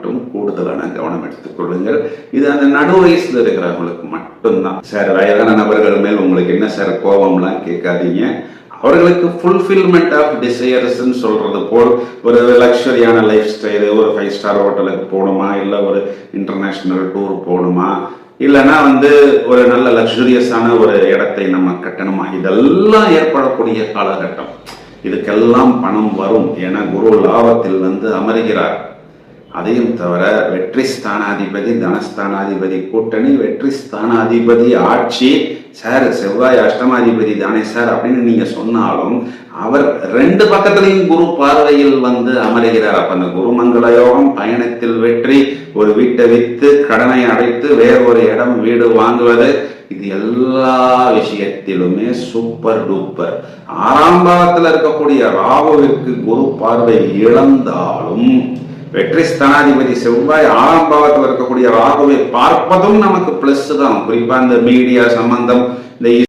மட்டும் கூடுதலான கவனம் எடுத்துக் கொள்ளுங்கள். இது அந்த நடு வயசுல இருக்கிறவங்களுக்கு மட்டும்தான். சார், வயதான நபர்கள் மேல் உங்களுக்கு என்ன சார் கோபம்லாம் கேட்காதீங்க. அவர்களுக்கு ஃபுல்ஃபில்மெண்ட் ஆஃப் டிசையர்ஸ் சொல்றது போல் ஒரு லக்ஸரியான லைஃப் ஸ்டைலு, ஒரு 5 ஸ்டார் ஹோட்டலுக்கு போகணுமா, இல்லை ஒரு இன்டர்நேஷனல் டூர் போகணுமா, இல்லைன்னா ஒரு நல்ல லக்ஸுரியஸான ஒரு இடத்தை நம்ம கட்டணுமா, இதெல்லாம் ஏற்படக்கூடிய காலகட்டம். இதுக்கெல்லாம் பணம் வரும். ஏன்னா குரு லாபத்தில் அமருகிறார். அதையும் தவிர வெற்றி ஸ்தானாதிபதி தனஸ்தானாதிபதி கூட்டணி, வெற்றி ஸ்தானாதிபதி ஆட்சி. சார், செவ்வாய் அஷ்டமாதிபதி தானே சார் அப்படின்னு நீங்க சொன்னாலும் அவர் 2 பக்கத்திலையும் குரு பார்வையில் அமருகிறார். அப்ப அந்த குருமங்கள யோகம், பயணத்தில் வெற்றி, ஒரு வீட்டை வித்து கடனை அடைத்து வேற ஒரு இடம் வீடு வாங்குவது, இது எல்லா விஷயத்திலுமே சூப்பர் டூப்பர். 6ஆம் பாவத்தில் இருக்கக்கூடிய ராகுவிற்கு குரு பார்வை இழந்தாலும் வெற்றி ஸ்தானாதிபதி செவ்வாய் 6ஆம் பாவத்தில் இருக்கக்கூடிய ராகுவை பார்ப்பதும் நமக்கு பிளஸ் தான். குறிப்பா இந்த மீடியா சம்பந்தம், இந்த